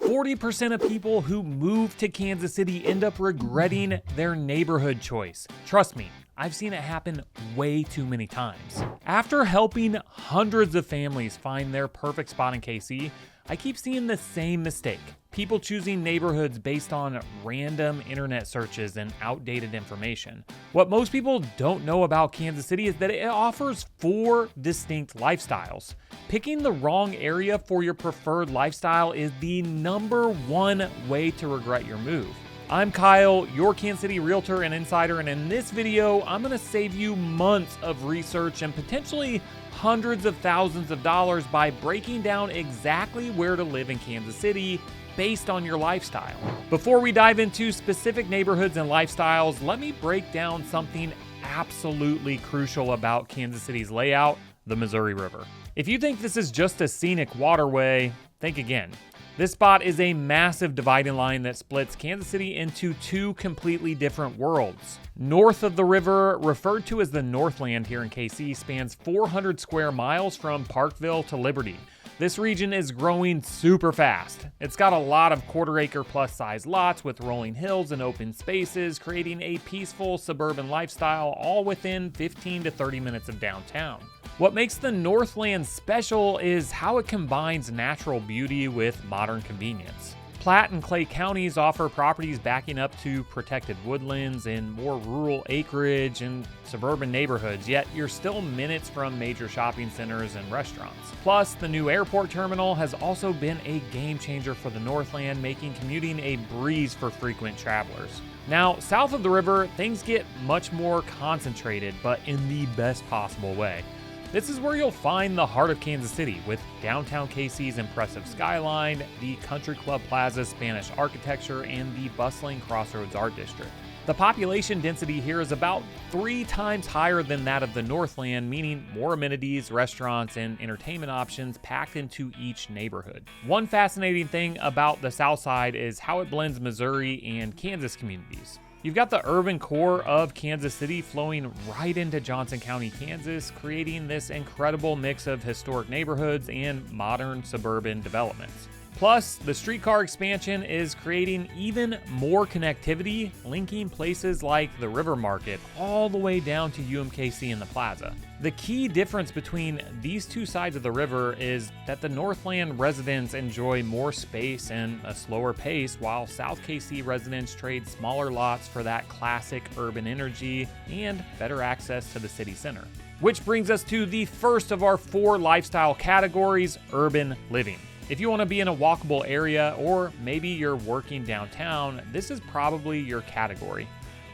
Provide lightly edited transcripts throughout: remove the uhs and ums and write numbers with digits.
40% of people who move to Kansas City end up regretting their neighborhood choice. Trust me, I've seen it happen way too many times. After helping hundreds of families find their perfect spot in KC, I keep seeing the same mistake. People choosing neighborhoods based on random internet searches and outdated information. What most people don't know about Kansas City is that it offers 4 distinct lifestyles. Picking the wrong area for your preferred lifestyle is the #1 way to regret your move. I'm Kyle, your Kansas City realtor and insider, and in this video, I'm gonna save you months of research and potentially hundreds of thousands of dollars by breaking down exactly where to live in Kansas City based on your lifestyle. Before we dive into specific neighborhoods and lifestyles, let me break down something absolutely crucial about Kansas City's layout: the Missouri River. If you think this is just a scenic waterway, think again. This spot is a massive dividing line that splits Kansas City into 2 completely different worlds. North of the river, referred to as the Northland here in KC, spans 400 square miles from Parkville to Liberty. This region is growing super fast. It's got a lot of quarter-acre plus size lots with rolling hills and open spaces, creating a peaceful suburban lifestyle all within 15 to 30 minutes of downtown. What makes the Northland special is how it combines natural beauty with modern convenience. Platte and Clay counties offer properties backing up to protected woodlands and more rural acreage and suburban neighborhoods, yet you're still minutes from major shopping centers and restaurants. Plus, the new airport terminal has also been a game changer for the Northland, making commuting a breeze for frequent travelers. Now, south of the river, things get much more concentrated, but in the best possible way. This is where you'll find the heart of Kansas City, with downtown KC's impressive skyline, the Country Club Plaza's Spanish architecture, and the bustling Crossroads Art District. The population density here is about 3 times higher than that of the Northland, meaning more amenities, restaurants, and entertainment options packed into each neighborhood. One fascinating thing about the South Side is how it blends Missouri and Kansas communities. You've got the urban core of Kansas City flowing right into Johnson County, Kansas, creating this incredible mix of historic neighborhoods and modern suburban developments. Plus, the streetcar expansion is creating even more connectivity, linking places like the River Market all the way down to UMKC and the Plaza. The key difference between these 2 sides of the river is that the Northland residents enjoy more space and a slower pace, while South KC residents trade smaller lots for that classic urban energy and better access to the city center. Which brings us to the first of our 4 lifestyle categories: urban living. If you want to be in a walkable area, or maybe you're working downtown, this is probably your category.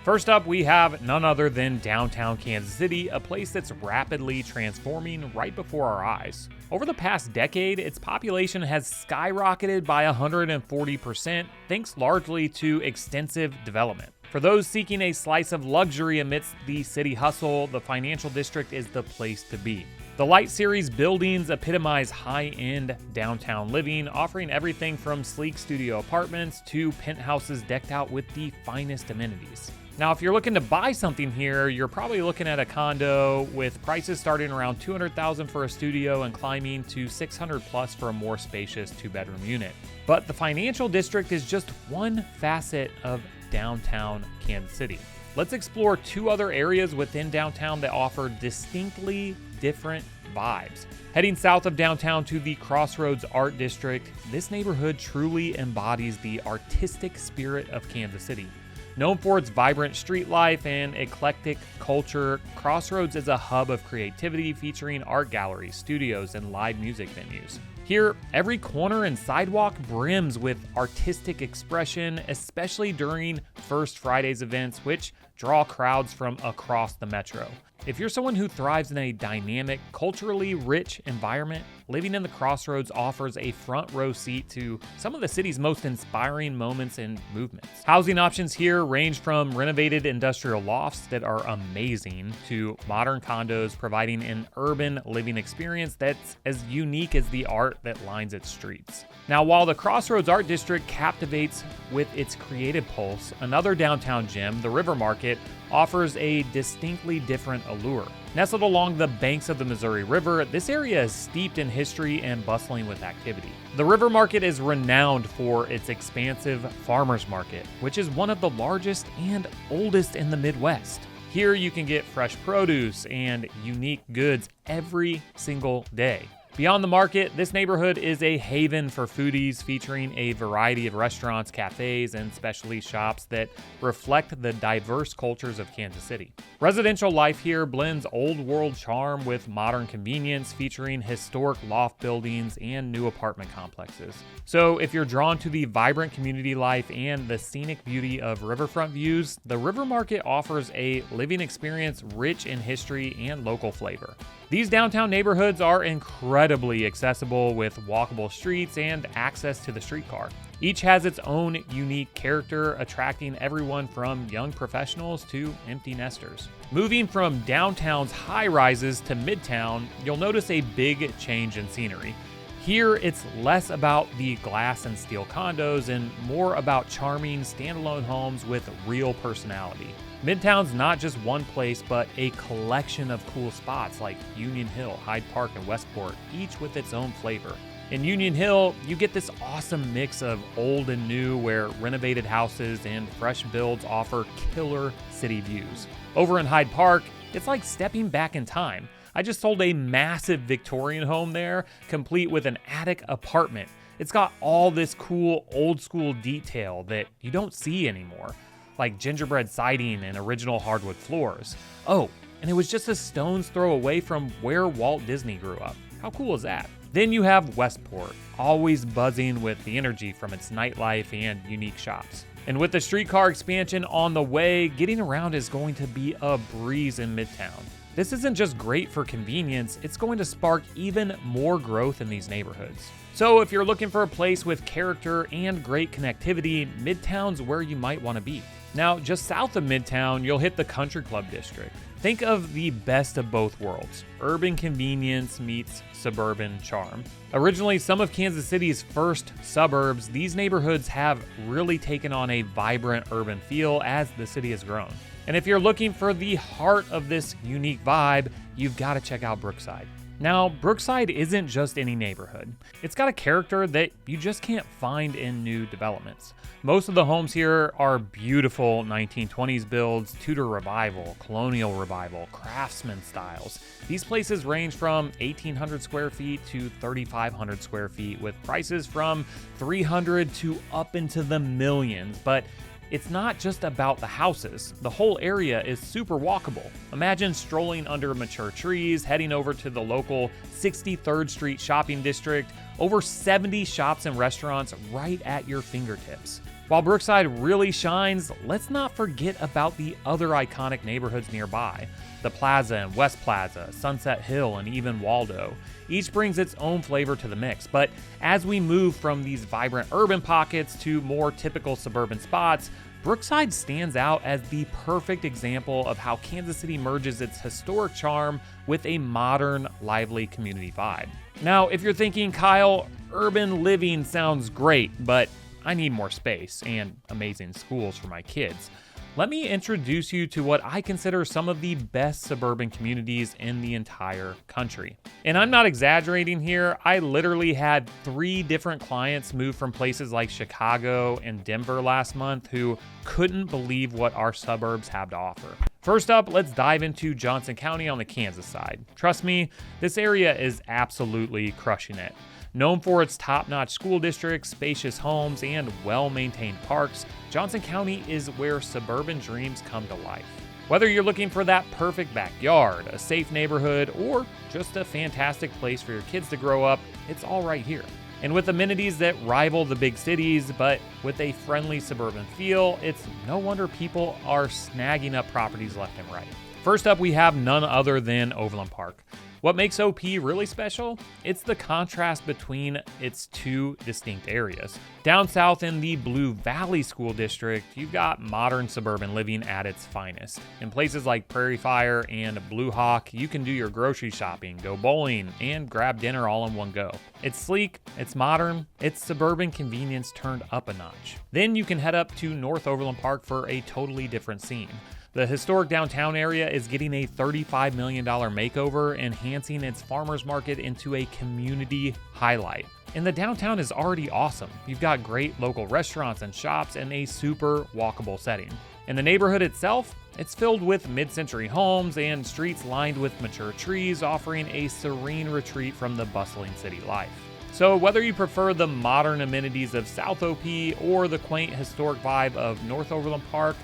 First up, we have none other than downtown Kansas City, a place that's rapidly transforming right before our eyes. Over the past decade, its population has skyrocketed by 140%, thanks largely to extensive development. For those seeking a slice of luxury amidst the city hustle, the financial district is the place to be. The Light Series buildings epitomize high-end downtown living, offering everything from sleek studio apartments to penthouses decked out with the finest amenities. Now, if you're looking to buy something here, you're probably looking at a condo with prices starting around $200,000 for a studio and climbing to $600,000 plus for a more spacious 2-bedroom unit. But the financial district is just one facet of downtown Kansas City. Let's explore 2 other areas within downtown that offer distinctly different vibes. Heading south of downtown to the Crossroads Art District, this neighborhood truly embodies the artistic spirit of Kansas City. Known for its vibrant street life and eclectic culture, Crossroads is a hub of creativity featuring art galleries, studios, and live music venues. Here, every corner and sidewalk brims with artistic expression, especially during First Fridays events, which draw crowds from across the metro. If you're someone who thrives in a dynamic, culturally rich environment, living in the Crossroads offers a front row seat to some of the city's most inspiring moments and movements. Housing options here range from renovated industrial lofts that are amazing to modern condos, providing an urban living experience that's as unique as the art that lines its streets. Now, while the Crossroads Art District captivates with its creative pulse, another downtown gem, the River Market, Market offers a distinctly different allure. Nestled along the banks of the Missouri River, this area is steeped in history and bustling with activity. The River Market is renowned for its expansive farmers market, which is one of the largest and oldest in the Midwest. Here you can get fresh produce and unique goods every single day. Beyond the market, this neighborhood is a haven for foodies, featuring a variety of restaurants, cafes, and specialty shops that reflect the diverse cultures of Kansas City. Residential life here blends old world charm with modern convenience, featuring historic loft buildings and new apartment complexes. So if you're drawn to the vibrant community life and the scenic beauty of riverfront views, the River Market offers a living experience rich in history and local flavor. These downtown neighborhoods are incredibly accessible with walkable streets and access to the streetcar. Each has its own unique character, attracting everyone from young professionals to empty nesters. Moving from downtown's high rises to midtown, you'll notice a big change in scenery. Here, it's less about the glass and steel condos and more about charming standalone homes with real personality. Midtown's not just one place, but a collection of cool spots like Union Hill, Hyde Park, and Westport, each with its own flavor. In Union Hill, you get this awesome mix of old and new, where renovated houses and fresh builds offer killer city views. Over in Hyde Park, it's like stepping back in time. I just sold a massive Victorian home there, complete with an attic apartment. It's got all this cool old school detail that you don't see anymore, like gingerbread siding and original hardwood floors. Oh, and it was just a stone's throw away from where Walt Disney grew up. How cool is that? Then you have Westport, always buzzing with the energy from its nightlife and unique shops. And with the streetcar expansion on the way, getting around is going to be a breeze in Midtown. This isn't just great for convenience, it's going to spark even more growth in these neighborhoods. So if you're looking for a place with character and great connectivity, Midtown's where you might want to be. Now, just south of Midtown, you'll hit the Country Club district. Think of the best of both worlds. Urban convenience meets suburban charm. Originally some of Kansas City's first suburbs, these neighborhoods have really taken on a vibrant urban feel as the city has grown. And if you're looking for the heart of this unique vibe, you've got to check out Brookside. Now, Brookside isn't just any neighborhood. It's got a character that you just can't find in new developments. Most of the homes here are beautiful 1920s builds, Tudor revival, colonial revival, craftsman styles. These places range from 1,800 square feet to 3,500 square feet, with prices from 300 to up into the millions. But it's not just about the houses. The whole area is super walkable. Imagine strolling under mature trees, heading over to the local 63rd Street shopping district, over 70 shops and restaurants right at your fingertips. While Brookside really shines, let's not forget about the other iconic neighborhoods nearby. The Plaza and West Plaza, Sunset Hill, and even Waldo. Each brings its own flavor to the mix, but as we move from these vibrant urban pockets to more typical suburban spots, Brookside stands out as the perfect example of how Kansas City merges its historic charm with a modern, lively community vibe. Now, if you're thinking, Kyle, urban living sounds great, but I need more space and amazing schools for my kids, let me introduce you to what I consider some of the best suburban communities in the entire country. And I'm not exaggerating here. I literally had 3 different clients move from places like Chicago and Denver last month who couldn't believe what our suburbs have to offer. First up, let's dive into Johnson County on the Kansas side. Trust me, this area is absolutely crushing it. Known for its top-notch school districts, spacious homes, and well-maintained parks, Johnson County is where suburban dreams come to life. Whether you're looking for that perfect backyard, a safe neighborhood, or just a fantastic place for your kids to grow up, it's all right here. And with amenities that rival the big cities, but with a friendly suburban feel, it's no wonder people are snagging up properties left and right. First up, we have none other than Overland Park. What makes OP really special? It's the contrast between its 2 distinct areas. Down south in the Blue Valley School District, you've got modern suburban living at its finest. In places like Prairie Fire and Blue Hawk, you can do your grocery shopping, go bowling, and grab dinner all in one go. It's sleek, it's modern, it's suburban convenience turned up a notch. Then you can head up to North Overland Park for a totally different scene. The historic downtown area is getting a $35 million makeover, enhancing its farmers market into a community highlight. And the downtown is already awesome. You've got great local restaurants and shops and a super walkable setting. In the neighborhood itself, it's filled with mid-century homes and streets lined with mature trees, offering a serene retreat from the bustling city life. So whether you prefer the modern amenities of South OP or the quaint historic vibe of North Overland Park,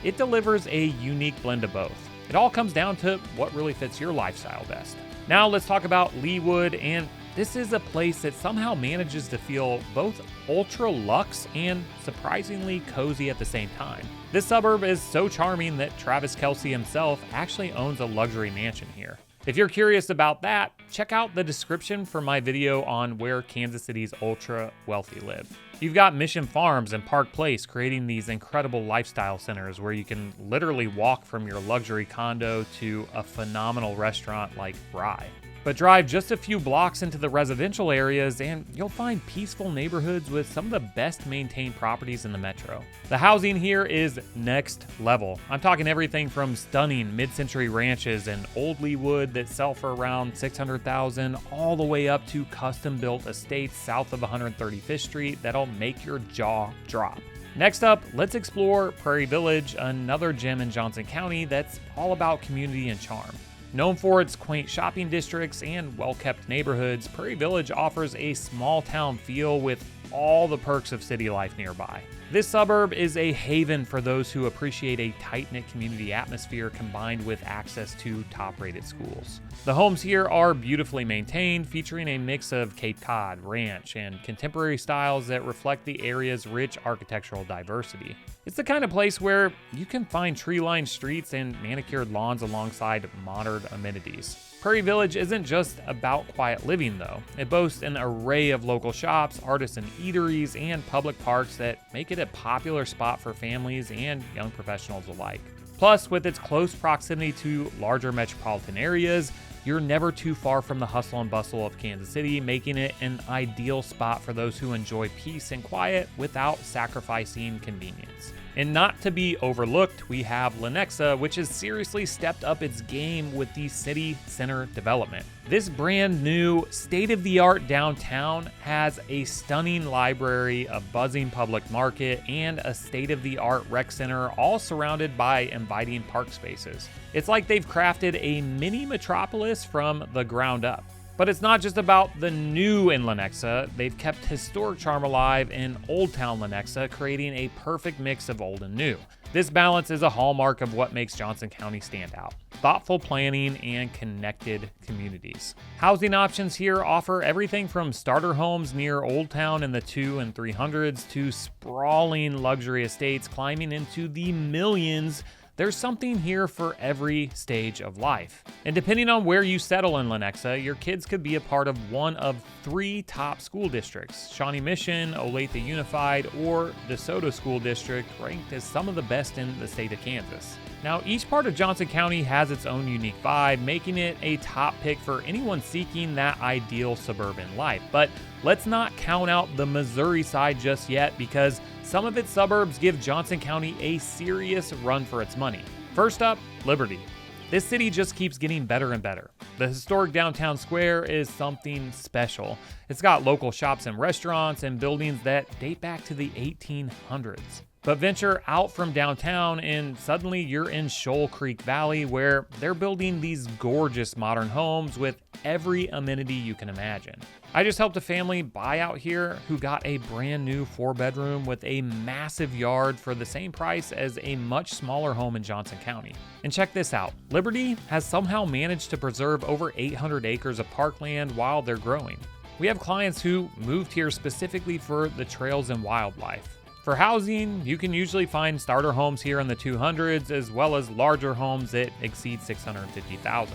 it delivers a unique blend of both. It all comes down to what really fits your lifestyle best. Now let's talk about Leawood, and this is a place that somehow manages to feel both ultra luxe and surprisingly cozy at the same time. This suburb is so charming that Travis Kelce himself actually owns a luxury mansion here. If you're curious about that, check out the description for my video on where Kansas City's ultra wealthy live. You've got Mission Farms and Park Place creating these incredible lifestyle centers where you can literally walk from your luxury condo to a phenomenal restaurant like Rye. But drive just a few blocks into the residential areas and you'll find peaceful neighborhoods with some of the best maintained properties in the metro. The housing here is next level. I'm talking everything from stunning mid-century ranches and old Leawood that sell for around $600,000 all the way up to custom-built estates south of 135th Street that'll make your jaw drop. Next up, let's explore Prairie Village, another gem in Johnson County that's all about community and charm. Known for its quaint shopping districts and well-kept neighborhoods, Prairie Village offers a small-town feel with all the perks of city life nearby. This suburb is a haven for those who appreciate a tight-knit community atmosphere combined with access to top-rated schools. The homes here are beautifully maintained, featuring a mix of Cape Cod, ranch, and contemporary styles that reflect the area's rich architectural diversity. It's the kind of place where you can find tree-lined streets and manicured lawns alongside modern amenities. Prairie Village isn't just about quiet living, though. It boasts an array of local shops, artisan eateries, and public parks that make it a popular spot for families and young professionals alike. Plus, with its close proximity to larger metropolitan areas, you're never too far from the hustle and bustle of Kansas City, making it an ideal spot for those who enjoy peace and quiet without sacrificing convenience. And not to be overlooked, we have Lenexa, which has seriously stepped up its game with the city center development. This brand new, state-of-the-art downtown has a stunning library, a buzzing public market, and a state-of-the-art rec center, all surrounded by inviting park spaces. It's like they've crafted a mini metropolis from the ground up. But it's not just about the new in Lenexa. They've kept historic charm alive in Old Town Lenexa, creating a perfect mix of old and new. This balance is a hallmark of what makes Johnson County stand out: thoughtful planning and connected communities. Housing options here offer everything from starter homes near Old Town in the 200s and 300s to sprawling luxury estates climbing into the millions. There's something here for every stage of life. And depending on where you settle in Lenexa, your kids could be a part of one of 3 top school districts: Shawnee Mission, Olathe Unified, or DeSoto School District, ranked as some of the best in the state of Kansas. Now, each part of Johnson County has its own unique vibe, making it a top pick for anyone seeking that ideal suburban life. But let's not count out the Missouri side just yet, because some of its suburbs give Johnson County a serious run for its money. First up, Liberty. This city just keeps getting better and better. The historic downtown square is something special. It's got local shops and restaurants and buildings that date back to the 1800s. But venture out from downtown and suddenly you're in Shoal Creek Valley, where they're building these gorgeous modern homes with every amenity you can imagine. I just helped a family buy out here who got a brand new 4-bedroom with a massive yard for the same price as a much smaller home in Johnson County. And check this out, Liberty has somehow managed to preserve over 800 acres of parkland while they're growing. We have clients who moved here specifically for the trails and wildlife. For housing, you can usually find starter homes here in the 200s, as well as larger homes that exceed $650,000.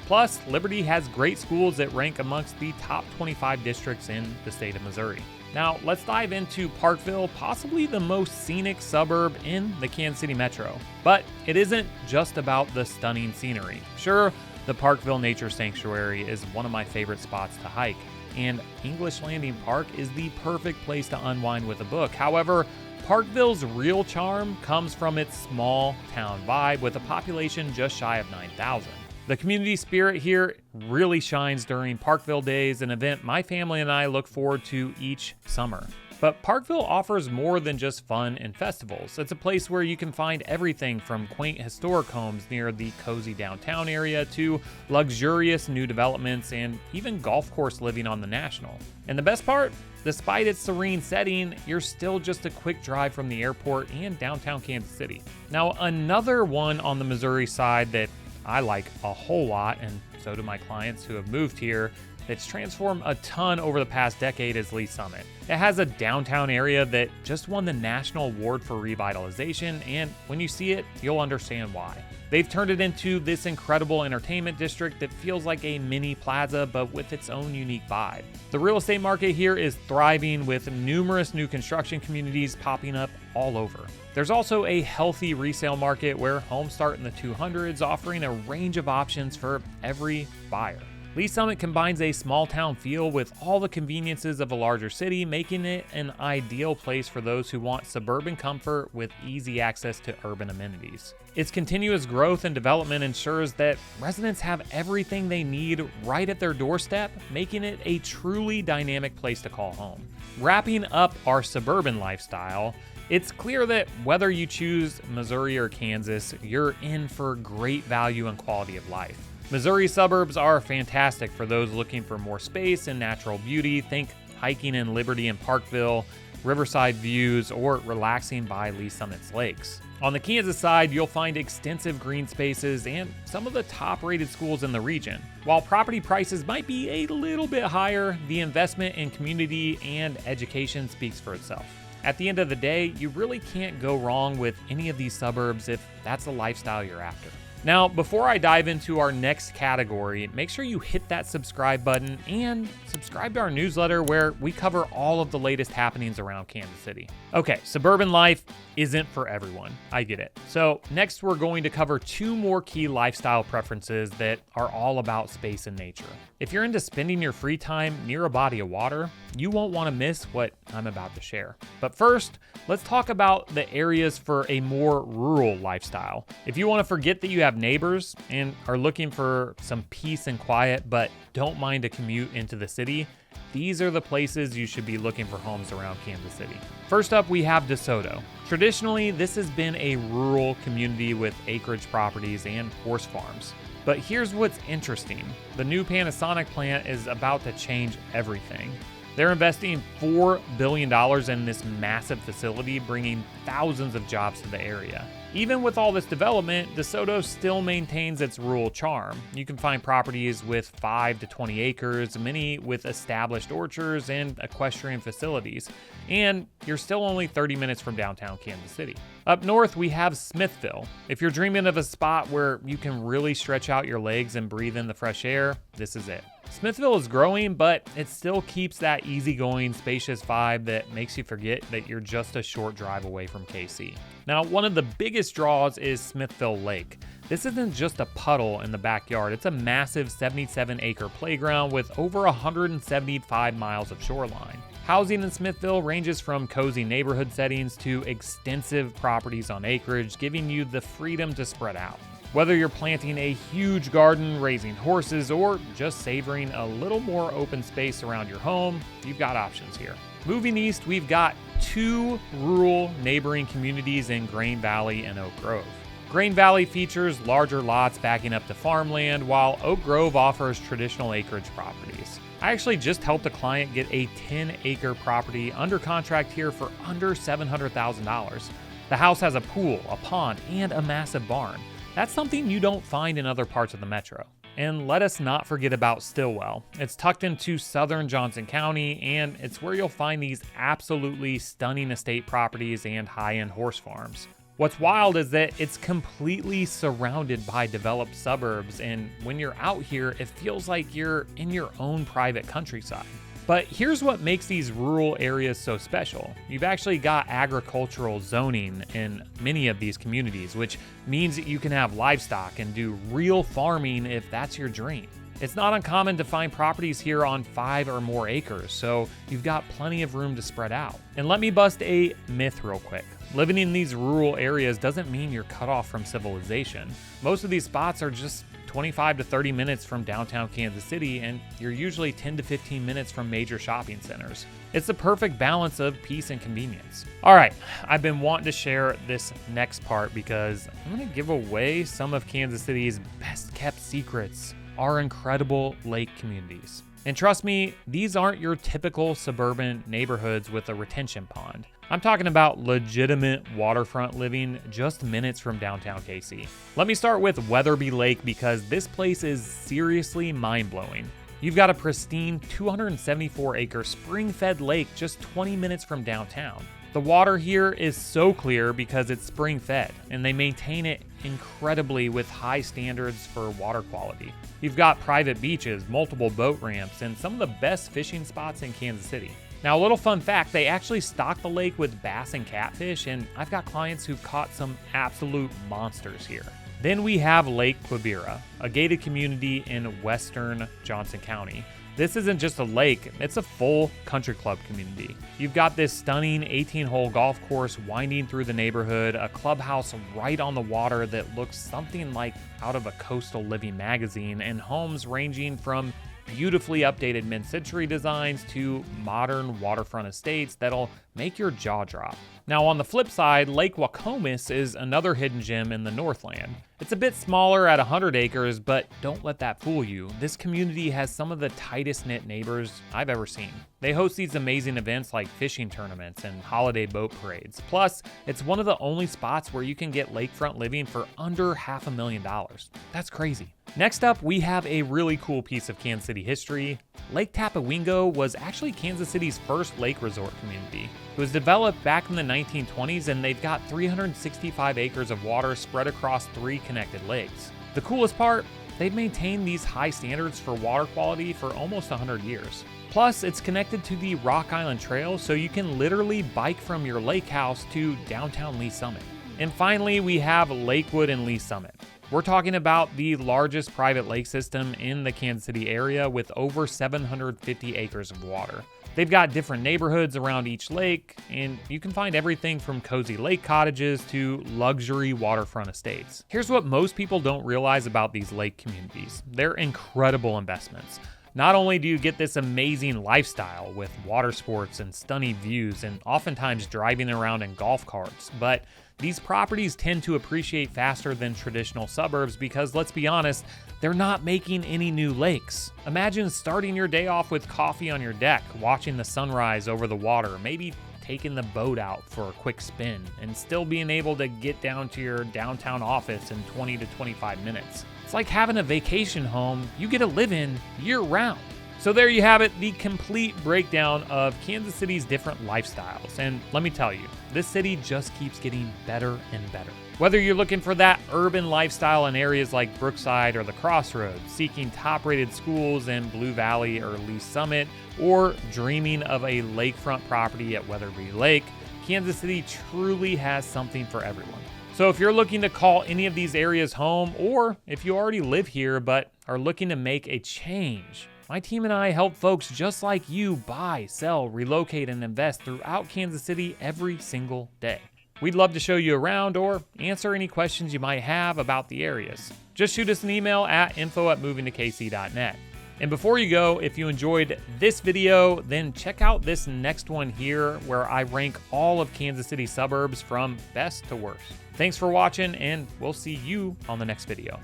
Plus, Liberty has great schools that rank amongst the top 25 districts in the state of Missouri. Now, let's dive into Parkville, possibly the most scenic suburb in the Kansas City metro. But it isn't just about the stunning scenery. Sure, the Parkville Nature Sanctuary is one of my favorite spots to hike. and English Landing Park is the perfect place to unwind with a book. However, Parkville's real charm comes from its small town vibe with a population just shy of 9,000. The community spirit here really shines during Parkville Days, an event my family and I look forward to each summer. But Parkville offers more than just fun and festivals. It's a place where you can find everything from quaint historic homes near the cozy downtown area to luxurious new developments and even golf course living on the National. And the best part? Despite its serene setting, you're still just a quick drive from the airport and downtown Kansas City. Now, another one on the Missouri side that I like a whole lot, and so do my clients who have moved here, that's transformed a ton over the past decade is Lee Summit. It has a downtown area that just won the National Award for Revitalization, and when you see it, you'll understand why. They've turned it into this incredible entertainment district that feels like a mini plaza, but with its own unique vibe. The real estate market here is thriving with numerous new construction communities popping up all over. There's also a healthy resale market where homes start in the 200s, offering a range of options for every buyer. Lee Summit combines a small town feel with all the conveniences of a larger city, making it an ideal place for those who want suburban comfort with easy access to urban amenities. Its continuous growth and development ensures that residents have everything they need right at their doorstep, making it a truly dynamic place to call home. Wrapping up our suburban lifestyle, it's clear that whether you choose Missouri or Kansas, you're in for great value and quality of life. Missouri suburbs are fantastic for those looking for more space and natural beauty. Think hiking in Liberty and Parkville, riverside views, or relaxing by Lee Summit's lakes. On the Kansas side, you'll find extensive green spaces and some of the top-rated schools in the region. While property prices might be a little bit higher, the investment in community and education speaks for itself. At the end of the day, you really can't go wrong with any of these suburbs if that's the lifestyle you're after. Now, before I dive into our next category, make sure you hit that subscribe button and subscribe to our newsletter where we cover all of the latest happenings around Kansas City. Okay, suburban life isn't for everyone. I get it. So next we're going to cover two more key lifestyle preferences that are all about space and nature. If you're into spending your free time near a body of water, you won't want to miss what I'm about to share. But first, let's talk about the areas for a more rural lifestyle. If you want to forget that you have neighbors and are looking for some peace and quiet, but don't mind a commute into the city, these are the places you should be looking for homes around Kansas City. First up, we have DeSoto. Traditionally, this has been a rural community with acreage properties and horse farms. But here's what's interesting. The new Panasonic plant is about to change everything. They're investing $4 billion in this massive facility, bringing thousands of jobs to the area. Even with all this development, DeSoto still maintains its rural charm. You can find properties with 5 to 20 acres, many with established orchards and equestrian facilities. And you're still only 30 minutes from downtown Kansas City. Up north, we have Smithville. If you're dreaming of a spot where you can really stretch out your legs and breathe in the fresh air, this is it. Smithville is growing, but it still keeps that easygoing, spacious vibe that makes you forget that you're just a short drive away from KC. Now, one of the biggest draws is Smithville Lake. This isn't just a puddle in the backyard, it's a massive 77-acre playground with over 175 miles of shoreline. Housing in Smithville ranges from cozy neighborhood settings to extensive properties on acreage, giving you the freedom to spread out. Whether you're planting a huge garden, raising horses, or just savoring a little more open space around your home, you've got options here. Moving east, we've got two rural neighboring communities in Grain Valley and Oak Grove. Grain Valley features larger lots backing up to farmland, while Oak Grove offers traditional acreage properties. I actually just helped a client get a 10-acre property under contract here for under $700,000. The house has a pool, a pond, and a massive barn. That's something you don't find in other parts of the metro. And let us not forget about Stillwell. It's tucked into southern Johnson County, and it's where you'll find these absolutely stunning estate properties and high-end horse farms. What's wild is that it's completely surrounded by developed suburbs, and when you're out here, it feels like you're in your own private countryside. But here's what makes these rural areas so special. You've actually got agricultural zoning in many of these communities, which means that you can have livestock and do real farming if that's your dream. It's not uncommon to find properties here on 5 or more acres, so you've got plenty of room to spread out. And let me bust a myth real quick. Living in these rural areas doesn't mean you're cut off from civilization. Most of these spots are just 25 to 30 minutes from downtown Kansas City, and you're usually 10 to 15 minutes from major shopping centers. It's the perfect balance of peace and convenience. All right, I've been wanting to share this next part because I'm gonna give away some of Kansas City's best kept secrets, our incredible lake communities. And trust me, these aren't your typical suburban neighborhoods with a retention pond. I'm talking about legitimate waterfront living just minutes from downtown KC. Let me start with Weatherby Lake because this place is seriously mind-blowing. You've got a pristine 274-acre spring-fed lake just 20 minutes from downtown. The water here is so clear because it's spring-fed, and they maintain it incredibly with high standards for water quality. You've got private beaches, multiple boat ramps, and some of the best fishing spots in Kansas City. Now, a little fun fact, they actually stock the lake with bass and catfish, and I've got clients who've caught some absolute monsters here. Then we have Lake Quivira, a gated community in western Johnson County. This isn't just a lake, it's a full country club community. You've got this stunning 18-hole golf course winding through the neighborhood, a clubhouse right on the water that looks something like out of a coastal living magazine, and homes ranging from beautifully updated mid-century designs to modern waterfront estates that'll make your jaw drop. Now on the flip side, Lake Wacomis is another hidden gem in the Northland. It's a bit smaller at 100 acres, but don't let that fool you. This community has some of the tightest knit neighbors I've ever seen. They host these amazing events like fishing tournaments and holiday boat parades. Plus, it's one of the only spots where you can get lakefront living for under $500,000. That's crazy. Next up, we have a really cool piece of Kansas City history. Lake Tapawingo was actually Kansas City's first lake resort community. It was developed back in the 1920s, and they've got 365 acres of water spread across 3 connected lakes. The coolest part, they've maintained these high standards for water quality for almost 100 years. Plus, it's connected to the Rock Island Trail, so you can literally bike from your lake house to downtown Lee Summit. And finally, we have Lakewood and Lee Summit. We're talking about the largest private lake system in the Kansas City area with over 750 acres of water. They've got different neighborhoods around each lake, and you can find everything from cozy lake cottages to luxury waterfront estates. Here's what most people don't realize about these lake communities. They're incredible investments. Not only do you get this amazing lifestyle with water sports and stunning views and oftentimes driving around in golf carts, but these properties tend to appreciate faster than traditional suburbs because, let's be honest, they're not making any new lakes. Imagine starting your day off with coffee on your deck, watching the sunrise over the water, maybe taking the boat out for a quick spin, and still being able to get down to your downtown office in 20 to 25 minutes. It's like having a vacation home you get to live in year-round. So there you have it, the complete breakdown of Kansas City's different lifestyles. And let me tell you, this city just keeps getting better and better. Whether you're looking for that urban lifestyle in areas like Brookside or the Crossroads, seeking top-rated schools in Blue Valley or Lee Summit, or dreaming of a lakefront property at Weatherby Lake, Kansas City truly has something for everyone. So if you're looking to call any of these areas home, or if you already live here but are looking to make a change, my team and I help folks just like you buy, sell, relocate, and invest throughout Kansas City every single day. We'd love to show you around or answer any questions you might have about the areas. Just shoot us an email at info@movingtokc.net. And before you go, if you enjoyed this video, then check out this next one here where I rank all of Kansas City suburbs from best to worst. Thanks for watching, and we'll see you on the next video.